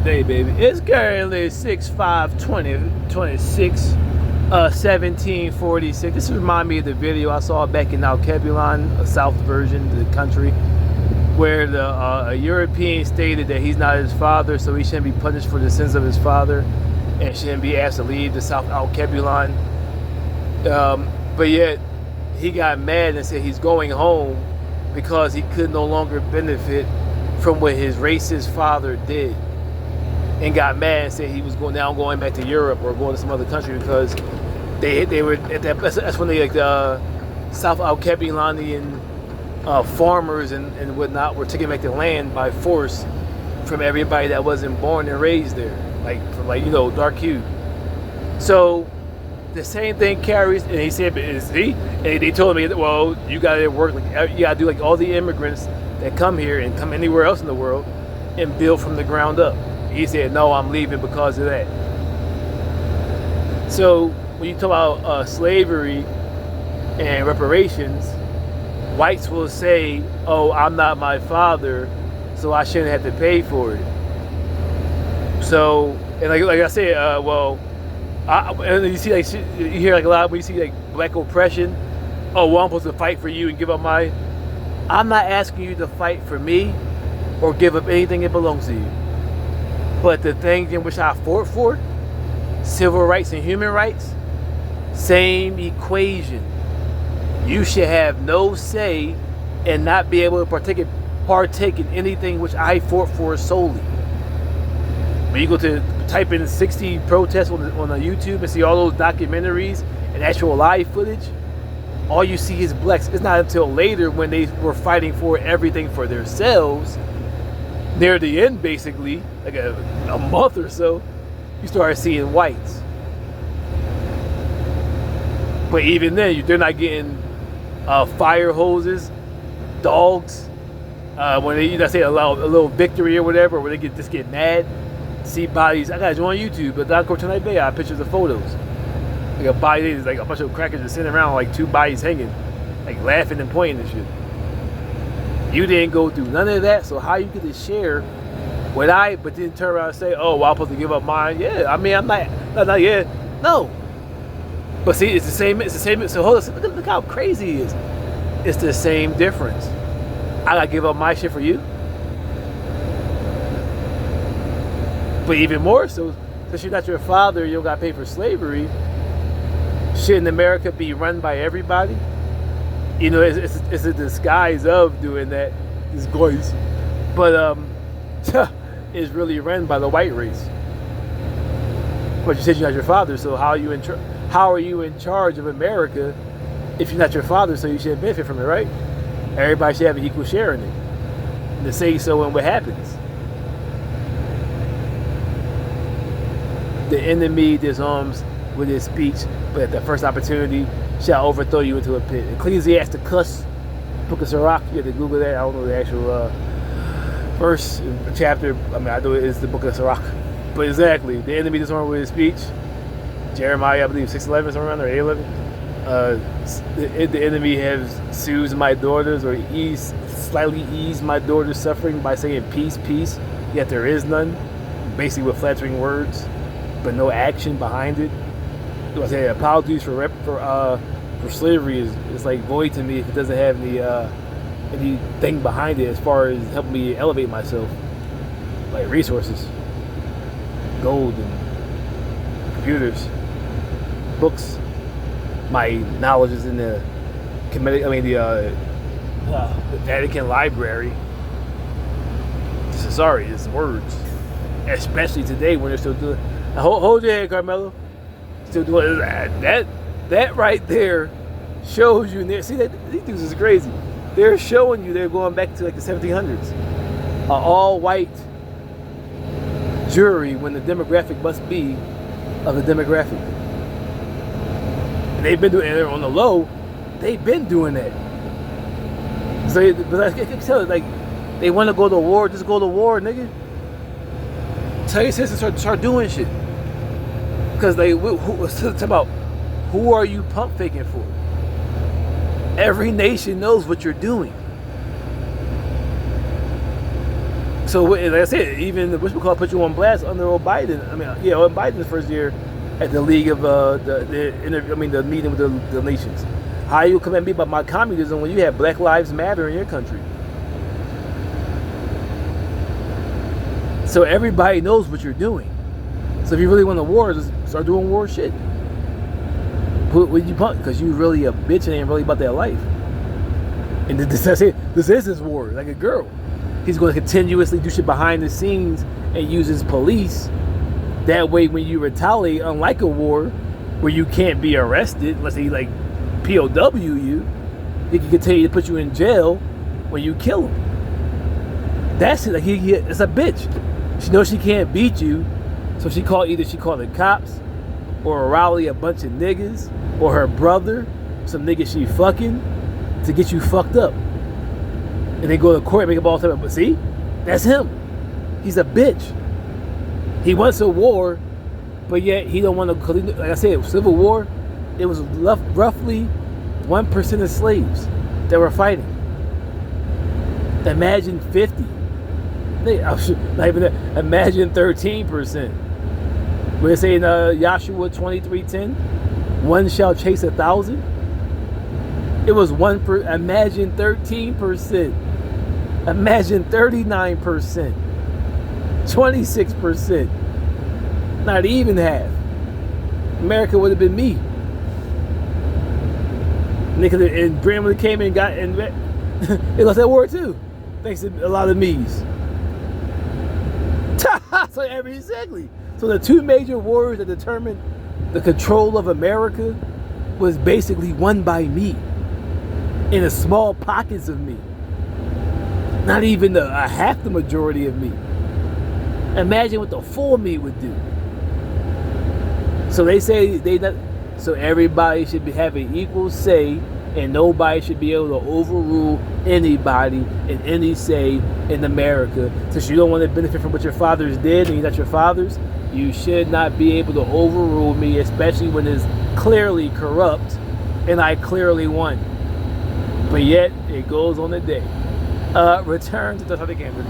day, baby. It's currently 6/5/2026, 1746. This reminds me of the video I saw back in Alkebulan, a south version of the country, where a European stated that he's not his father, so he shouldn't be punished for the sins of his father, and shouldn't be asked to leave the South Alkebulan. But yet, he got mad and said he's going home because he could no longer benefit from what his racist father did, and got mad and said he was going back to Europe or going to some other country because they were at that's when they like the South Alkebulanian farmers and whatnot were taking back the land by force from everybody that wasn't born and raised there, from dark hue. So the same thing carries, and he said, and they told me, well, you gotta work, you gotta do like all the immigrants that come here and come anywhere else in the world and build from the ground up. He said, no, I'm leaving because of that. So when you talk about slavery and reparations, whites will say, oh, I'm not my father, so I shouldn't have to pay for it. So, and like I said, and you see, you hear a lot when you see black oppression. Oh, well, I'm supposed to fight for you and give up my. I'm not asking you to fight for me or give up anything that belongs to you. But the things in which I fought for, civil rights and human rights, same equation. You should have no say and not be able to partake in anything which I fought for solely. When you go to type in 60 protests on YouTube and see all those documentaries and actual live footage, all you see is blacks. It's not until later when they were fighting for everything for themselves, near the end basically, like a month or so, you start seeing whites. But even then, they're not getting fire hoses, dogs, when they say a little victory or whatever, where they just get mad. See bodies. I got you on YouTube, but Don Tonight Bay, I have pictures of photos. Like a body, there's like a bunch of crackers just sitting around, like two bodies hanging, like laughing and pointing and shit. You didn't go through none of that, so how you get to share what but then turn around and say, oh, well, I'm supposed to give up mine? Yeah, I mean, I'm not yet. No. But see, it's the same. So hold on, look how crazy it is. It's the same difference. I gotta give up my shit for you. But even more so, since you're not your father, you don't got to pay for slavery. Shouldn't America be run by everybody? It's a disguise of doing that, disguise. But it's really run by the white race. But you said you're not your father, so how are you in charge of America if you're not your father? So you shouldn't benefit from it, right? Everybody should have an equal share in it. And to say so and what happens. The enemy disarms with his speech, but at the first opportunity shall overthrow you into a pit. Ecclesiasticus, Book of Sirach. You have to Google that. I don't know the actual verse, chapter. I mean, I know it is the Book of Sirach. But exactly, the enemy disarmed with his speech. Jeremiah, I believe, 6:11, somewhere around there, 8:11. The enemy has soothed my daughters, or slightly eased my daughter's suffering by saying peace, peace, yet there is none. Basically with flattering words, but no action behind it. I say apologies for slavery is like void to me if it doesn't have anything behind it as far as helping me elevate myself, like resources, gold and computers, books. My knowledge is in the Vatican Library. Sorry, it's words, especially today when they're still doing. Hold your head, Carmelo. Still doing that. That right there shows you. See that these dudes is crazy. They're showing you they're going back to like the 1700s. All-white jury when the demographic must be of the demographic. And they've been doing it on the low. They've been doing that. So, but I can tell you, like, they want to go to war. Just go to war, nigga. Tell your sisters start doing shit. Because it's about who are you pump faking for? Every nation knows what you're doing. So like I said, even the whisper call put you on blast under Biden. I mean, yeah, on Biden's first year at the League of the meeting with the nations. How you come at me about my communism when you have Black Lives Matter in your country? So everybody knows what you're doing. So if you really want a war, just start doing war shit. What you punk? Because you really a bitch and ain't really about that life. And this is his war, like a girl. He's going to continuously do shit behind the scenes and use his police. That way, when you retaliate, unlike a war where you can't be arrested, unless he like POW you, he can continue to put you in jail when you kill him. That's it. Like it's a bitch. She knows she can't beat you, so she called the cops, or rally a bunch of niggas, or her brother, some niggas she fucking, to get you fucked up. And they go to court and make up all the time. But see, that's him. He's a bitch. He wants a war, but yet he don't want to. Cause like I said, Civil War, it was roughly 1% of slaves that were fighting. Imagine 50. Not even that. Imagine 13%. When they say in Joshua 23:10, one shall chase 1,000. It was imagine 13%. Imagine 39%. 26%. Not even half. America would have been me. And Grandma came and got and they lost that war too. Thanks to a lot of me's. So exactly. So the two major wars that determined the control of America was basically won by me. In a small pockets of me. Not even a half the majority of me. Imagine what the full me would do. So they say so everybody should have an equal say, and nobody should be able to overrule anybody in any say in America. Since you don't want to benefit from what your fathers did, and you're not your fathers, you should not be able to overrule me, especially when it's clearly corrupt, and I clearly won. But yet, it goes on a day. Return to the Gander.